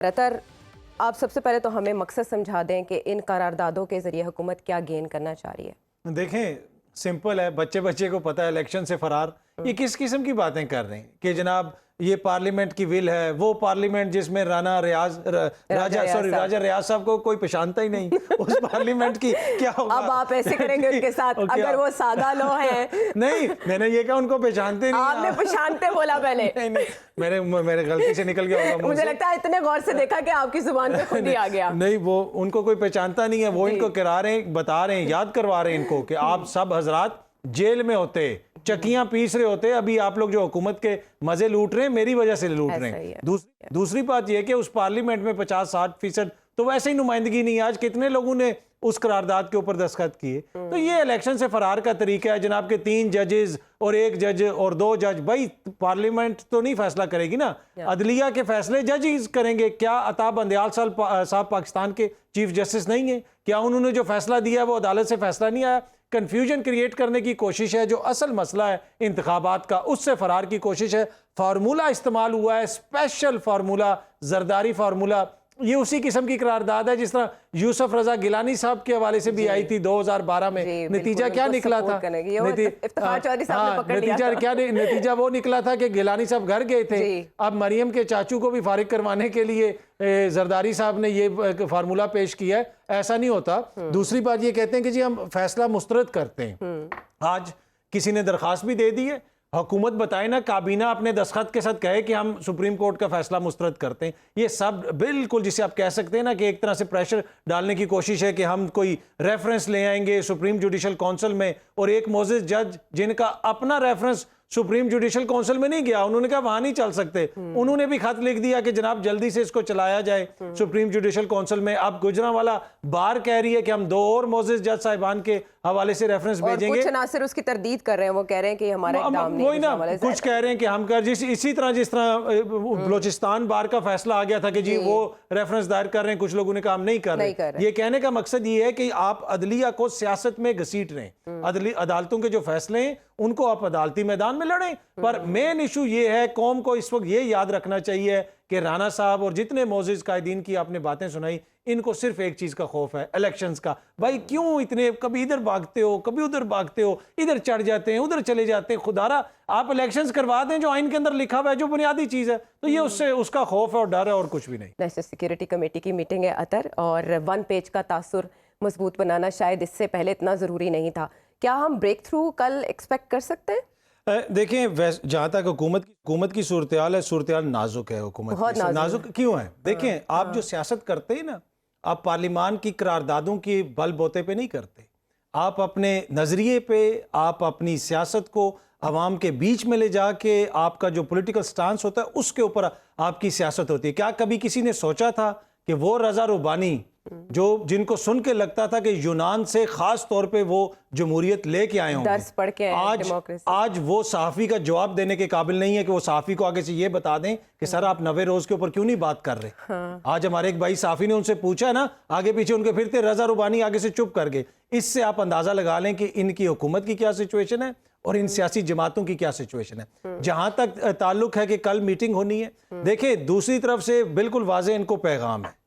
رتر، آپ سب سے پہلے تو ہمیں مقصد سمجھا دیں کہ ان قراردادوں کے ذریعے حکومت کیا گین کرنا چاہ رہی ہے؟ دیکھیں سمپل ہے، بچے کو پتہ ہے الیکشن سے فرار. یہ کس قسم کی باتیں کر رہے ہیں کہ جناب یہ پارلیمنٹ کی ول ہے، وہ پارلیمنٹ جس میں راجہ ریاض صاحب کو کوئی پہچانتا ہی نہیں، اس پارلیمنٹ کی کیا ہوگا؟ اب آپ ایسے کریں گے ان کے ساتھ اگر وہ سادہ لو ہیں؟ نہیں، میں نے یہ کہا ان کو پہچانتے نہیں. آپ نے پہچانتے بولا پہلے. نہیں، میرے غلطی سے نکل گیا ہوگا. مجھے لگتا ہے اتنے غور سے دیکھا کہ آپ کی زبان پہ خود ہی آ گیا. نہیں، وہ ان کو کوئی پہچانتا نہیں ہے. وہ ان کو کرا رہے ہیں، بتا رہے ہیں، یاد کروا رہے ہیں ان کو کہ آپ سب حضرات جیل میں ہوتے، چکیاں پیس رہے ہوتے، ابھی آپ لوگ جو حکومت کے مزے لوٹ رہے ہیں میری وجہ سے لوٹ رہے ہیں. دوسری بات یہ کہ اس پارلیمنٹ میں 50-60% تو ویسے ہی نمائندگی نہیں ہے. آج کتنے لوگوں نے اس قرارداد کے اوپر دستخط کیے؟ تو یہ الیکشن سے فرار کا طریقہ ہے جناب کے 3 ججز اور 1 جج اور 2 جج. بھائی پارلیمنٹ تو نہیں فیصلہ کرے گی نا، عدلیہ کے فیصلے ججز کریں گے. کیا عطا بندیال صاحب پاکستان کے چیف جسٹس نہیں ہیں؟ کیا انہوں نے جو فیصلہ دیا ہے وہ عدالت سے فیصلہ نہیں آیا؟ کنفیوژن کریٹ کرنے کی کوشش ہے. جو اصل مسئلہ ہے انتخابات کا، اس سے فرار کی کوشش ہے. فارمولہ استعمال ہوا ہے، اسپیشل فارمولہ، زرداری فارمولہ. یہ اسی قسم کی قرارداد ہے جس طرح یوسف رضا گیلانی صاحب کے حوالے سے بھی آئی تھی 2012 میں. نتیجہ کیا نکلا تھا؟ نتیجہ وہ نکلا تھا کہ گیلانی صاحب گھر گئے تھے. اب مریم کے چاچو کو بھی فارغ کروانے کے لیے زرداری صاحب نے یہ فارمولہ پیش کیا ہے. ایسا نہیں ہوتا. دوسری بات یہ کہتے ہیں کہ جی ہم فیصلہ مسترد کرتے ہیں. آج کسی نے درخواست بھی دے دی ہے، حکومت بتائے نا، کابینہ اپنے دستخط کے ساتھ کہے کہ ہم سپریم کورٹ کا فیصلہ مسترد کرتے ہیں. یہ سب بالکل جسے آپ کہہ سکتے ہیں نا کہ ایک طرح سے پریشر ڈالنے کی کوشش ہے کہ ہم کوئی ریفرنس لے آئیں گے سپریم جوڈیشل کونسل میں. اور ایک معزز جج جن کا اپنا ریفرنس سپریم جوڈیشل کونسل میں نہیں گیا، انہوں نے کہا وہاں نہیں چل سکتے. انہوں نے بھی خط لکھ دیا کہ جناب جلدی سے اس کو چلایا جائے سپریم جوڈیشل کونسل میں. اب گجرانوالہ بار کہہ رہی ہے کہ ہم 2 اور معزز جج صاحبان کے حوالے سے ریفرنس بھیجیں گے. کچھ عناصر اس کی تردید کر رہے ہیں، وہ کہہ رہے ہیں کہ ہمارا اقدام نہیں. وہی نا، کچھ کہہ رہے ہیں کہ ہم اسی طرح جس طرح بلوچستان بار کا فیصلہ آ گیا تھا کہ جی وہ ریفرنس دائر کر رہے ہیں، کچھ لوگوں نے کہا ہم نہیں کر رہے. یہ کہنے کا مقصد یہ ہے کہ آپ عدلیہ کو سیاست میں گھسیٹ رہے ہیں. عدالتوں کے جو فیصلے ہیں ان کو آپ عدالتی میدان میں لڑیں. پر مین ایشو یہ ہے، قوم کو اس وقت یہ یاد رکھنا چاہیے کہ رانا صاحب اور جتنے معزز قائدین کی آپ نے باتیں سنائی، ان کو صرف ایک چیز کا خوف ہے، الیکشنز کا. بھائی کیوں اتنے کبھی ادھر بھاگتے ہو، کبھی ادھر بھاگتے ہو، ادھر چڑھ جاتے ہیں، ادھر چلے جاتے ہیں. خدارا آپ الیکشنز کروا دیں جو آئین کے اندر لکھا ہوا ہے، جو بنیادی چیز ہے. تو یہ اس کا خوف ہے اور ڈر ہے اور کچھ بھی نہیں. نیشنل سیکیورٹی کمیٹی کی میٹنگ ہے اطہر، اور 1 پیج کا تاثر مضبوط بنانا شاید اس سے پہلے اتنا ضروری نہیں تھا. کیا ہم بریک تھرو کل ایکسپیکٹ کر سکتے ہیں؟ دیکھیں جہاں تک حکومت کی صورتحال ہے، صورتحال نازک ہے. حکومت نازک کیوں ہے؟ دیکھیں آپ جو سیاست کرتے ہیں نا، آپ پارلیمان کی قراردادوں کی بل بوتے پہ نہیں کرتے. آپ اپنے نظریے پہ، آپ اپنی سیاست کو عوام کے بیچ میں لے جا کے آپ کا جو پولیٹیکل سٹانس ہوتا ہے اس کے اوپر آپ کی سیاست ہوتی ہے. کیا کبھی کسی نے سوچا تھا کہ وہ رضا ربانی جن کو سن کے لگتا تھا کہ یونان سے خاص طور پہ وہ جمہوریت لے کے آئے ہوں گے، آج وہ صحافی کا جواب دینے کے قابل نہیں ہے کہ وہ صحافی کو آگے سے یہ بتا دیں کہ سر آپ 90 روز کے اوپر کیوں نہیں بات کر رہے. آج ہمارے ایک بھائی صحافی نے ان سے پوچھا ہے نا، آگے پیچھے ان کے پھرتے، رضا ربانی آگے سے چپ کر گئے. اس سے آپ اندازہ لگا لیں کہ ان کی حکومت کی کیا سچویشن ہے اور ان سیاسی جماعتوں کی کیا سچویشن ہے. جہاں تک تعلق ہے کہ کل میٹنگ ہونی ہے، دیکھیں دوسری طرف سے بالکل واضح ان کو پیغام ہے،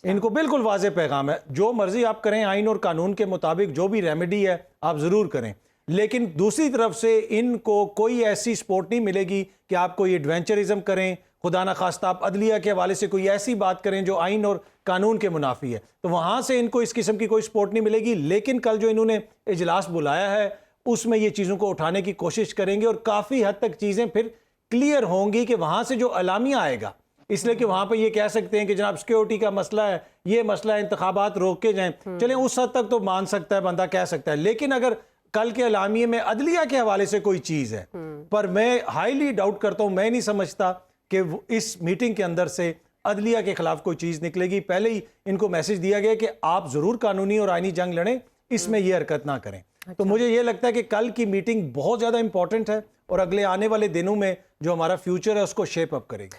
ان کو بالکل واضح پیغام ہے. جو مرضی آپ کریں، آئین اور قانون کے مطابق جو بھی ریمیڈی ہے آپ ضرور کریں، لیکن دوسری طرف سے ان کو کوئی ایسی سپورٹ نہیں ملے گی کہ آپ کوئی ایڈوینچرزم کریں، خدا نخواستہ آپ عدلیہ کے حوالے سے کوئی ایسی بات کریں جو آئین اور قانون کے منافی ہے. تو وہاں سے ان کو اس قسم کی کوئی سپورٹ نہیں ملے گی. لیکن کل جو انہوں نے اجلاس بلایا ہے اس میں یہ چیزوں کو اٹھانے کی کوشش کریں گے اور کافی حد تک چیزیں پھر کلیئر ہوں گی کہ وہاں سے جو اعلامیہ آئے گا، اس لیے کہ وہاں پہ یہ کہہ سکتے ہیں کہ جناب سیکیورٹی کا مسئلہ ہے، یہ مسئلہ ہے، انتخابات روک کے جائیں. چلیں اس حد تک تو مان سکتا ہے بندہ، کہہ سکتا ہے. لیکن اگر کل کے اعلامیے میں عدلیہ کے حوالے سے کوئی چیز ہے، پر میں ہائیلی ڈاؤٹ کرتا ہوں، میں نہیں سمجھتا کہ اس میٹنگ کے اندر سے عدلیہ کے خلاف کوئی چیز نکلے گی. پہلے ہی ان کو میسج دیا گیا کہ آپ ضرور قانونی اور آئینی جنگ لڑیں، اس میں یہ حرکت نہ کریں. تو مجھے یہ لگتا ہے کہ کل کی میٹنگ بہت زیادہ امپورٹنٹ ہے اور اگلے آنے والے دنوں میں جو ہمارا فیوچر ہے اس کو شیپ اپ کرے گی.